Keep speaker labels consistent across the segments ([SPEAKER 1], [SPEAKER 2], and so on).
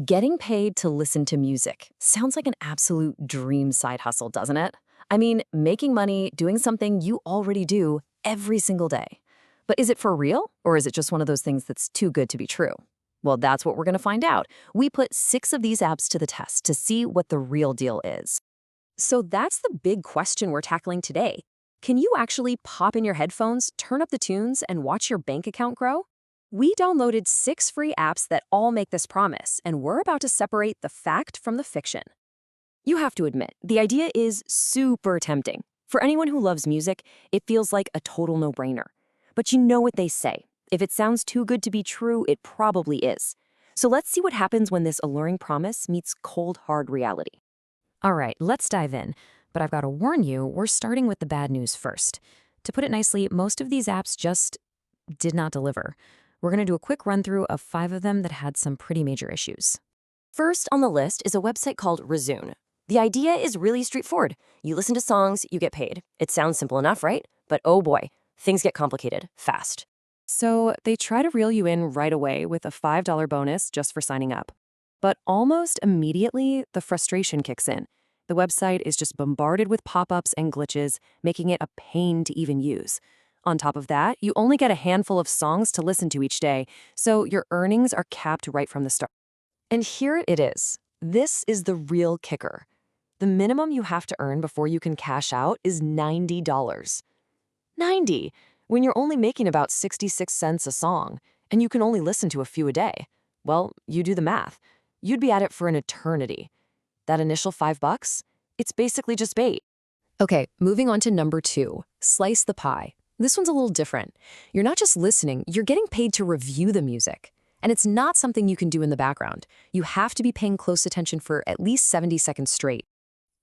[SPEAKER 1] Getting paid to listen to music sounds like an absolute dream side hustle, doesn't it? I mean, making money doing something you already do every single day. But is it for real, or is it just one of those things that's too good to be true? Well, that's what we're going to find out. We put 6 of these apps to the test to see what the real deal is. So that's the big question we're tackling today. Can you actually pop in your headphones, turn up the tunes, and watch your bank account grow? We downloaded 6 free apps that all make this promise, and we're about to separate the fact from the fiction. You have to admit, the idea is super tempting. For anyone who loves music, it feels like a total no-brainer. But you know what they say. If it sounds too good to be true, it probably is. So let's see what happens when this alluring promise meets cold, hard reality. All right, let's dive in. But I've got to warn you, we're starting with the bad news first. To put it nicely, most of these apps just did not deliver. We're going to do a quick run-through of 5 of them that had some pretty major issues. First on the list is a website called Razune. The idea is really straightforward. You listen to songs, you get paid. It sounds simple enough, right? But oh boy, things get complicated fast. So they try to reel you in right away with a $5 bonus just for signing up. But almost immediately, the frustration kicks in. The website is just bombarded with pop-ups and glitches, making it a pain to even use. On top of that, you only get a handful of songs to listen to each day, so your earnings are capped right from the start. And here it is. This is the real kicker. The minimum you have to earn before you can cash out is $90. 90, when you're only making about 66 cents a song, and you can only listen to a few a day. Well, you do the math. You'd be at it for an eternity. That initial $5, it's basically just bait. Okay, moving on to number 2, Slice the Pie. This one's a little different. You're not just listening, you're getting paid to review the music. And it's not something you can do in the background. You have to be paying close attention for at least 70 seconds straight.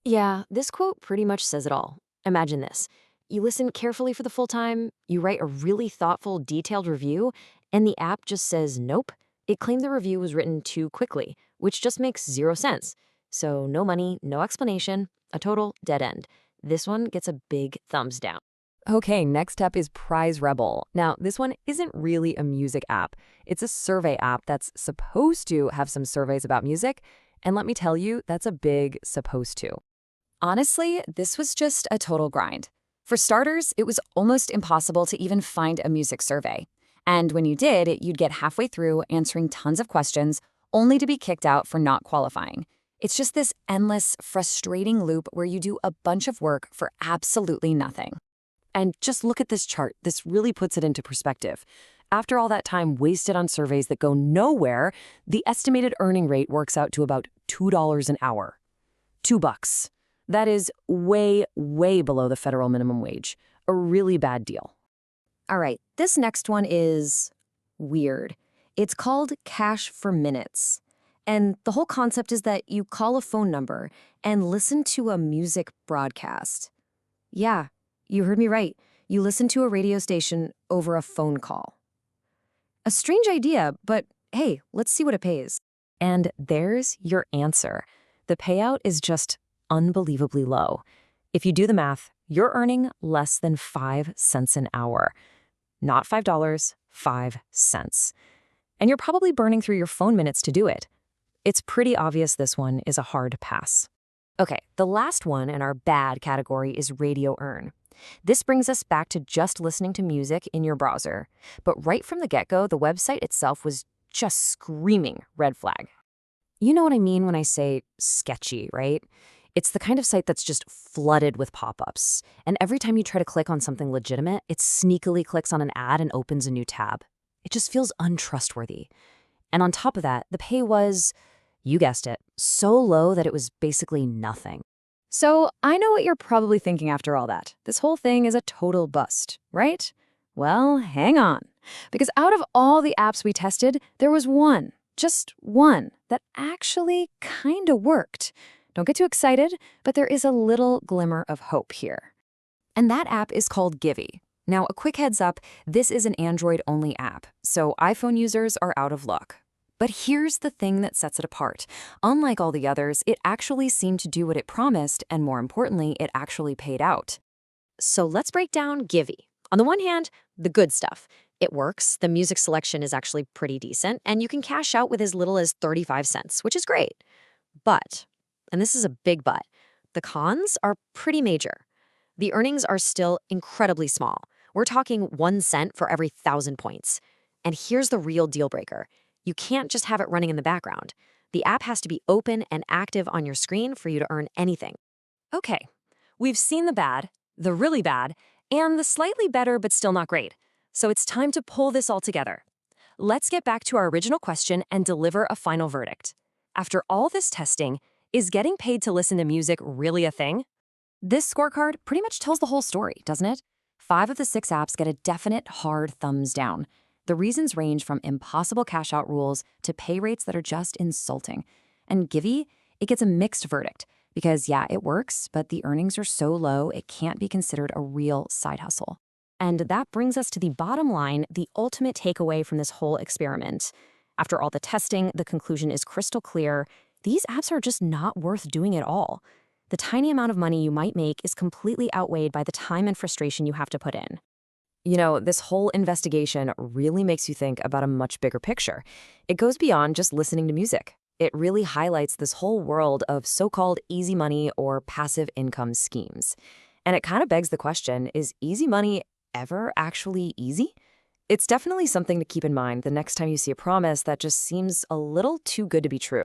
[SPEAKER 1] Yeah, this quote pretty much says it all. Imagine this. You listen carefully for the full time, you write a really thoughtful, detailed review, and the app just says nope. It claimed the review was written too quickly, which just makes 0 sense. So no money, no explanation, a total dead end. This one gets a big thumbs down. Okay, next up is PrizeRebel. Now, this one isn't really a music app. It's a survey app that's supposed to have some surveys about music, and let me tell you, that's a big supposed to. Honestly, this was just a total grind. For starters, it was almost impossible to even find a music survey. And when you did, you'd get halfway through answering tons of questions, only to be kicked out for not qualifying. It's just this endless, frustrating loop where you do a bunch of work for absolutely nothing. And just look at this chart. This really puts it into perspective. After all that time wasted on surveys that go nowhere, the estimated earning rate works out to about $2 an hour. $2. That is way, way below the federal minimum wage. A really bad deal. All right, this next one is weird. It's called Cash for Minutes. And the whole concept is that you call a phone number and listen to a music broadcast. Yeah, you heard me right. You listen to a radio station over a phone call. A strange idea, but hey, let's see what it pays. And there's your answer. The payout is just unbelievably low. If you do the math, you're earning less than 5 cents an hour. Not $5, 5 cents. And you're probably burning through your phone minutes to do it. It's pretty obvious this one is a hard pass. Okay, the last one in our bad category is Radio Earn. This brings us back to just listening to music in your browser. But right from the get-go, the website itself was just screaming red flag. You know what I mean when I say sketchy, right? It's the kind of site that's just flooded with pop-ups. And every time you try to click on something legitimate, it sneakily clicks on an ad and opens a new tab. It just feels untrustworthy. And on top of that, the pay was, you guessed it, so low that it was basically nothing. So I know what you're probably thinking after all that. This whole thing is a total bust, right? Well, hang on. Because out of all the apps we tested, there was one, just one, that actually kinda worked. Don't get too excited, but there is a little glimmer of hope here. And that app is called Givy. Now, a quick heads up, this is an Android-only app, so iPhone users are out of luck. But here's the thing that sets it apart. Unlike all the others, it actually seemed to do what it promised, and more importantly, it actually paid out. So let's break down Givy. On the one hand, the good stuff. It works. The music selection is actually pretty decent, and you can cash out with as little as 35 cents, which is great. But, and this is a big but, the cons are pretty major. The earnings are still incredibly small. We're talking 1 cent for every 1,000 points. And here's the real deal breaker. You can't just have it running in the background. The app has to be open and active on your screen for you to earn anything.
[SPEAKER 2] Okay, we've seen the bad, the really bad, and the slightly better but still not great. So it's time to pull this all together. Let's get back to our original question and deliver a final verdict. After all this testing, is getting paid to listen to music really a thing? This scorecard pretty much tells the whole story, doesn't it? 5 of the 6 apps get a definite hard thumbs down. The reasons range from impossible cash-out rules to pay rates that are just insulting. And Givy, it gets a mixed verdict because, yeah, it works, but the earnings are so low it can't be considered a real side hustle. And that brings us to the bottom line, the ultimate takeaway from this whole experiment. After all the testing, the conclusion is crystal clear. These apps are just not worth doing at all. The tiny amount of money you might make is completely outweighed by the time and frustration you have to put in.
[SPEAKER 1] You know, this whole investigation really makes you think about a much bigger picture. It goes beyond just listening to music. It really highlights this whole world of so-called easy money or passive income schemes. And it kind of begs the question, is easy money ever actually easy? It's definitely something to keep in mind the next time you see a promise that just seems a little too good to be true.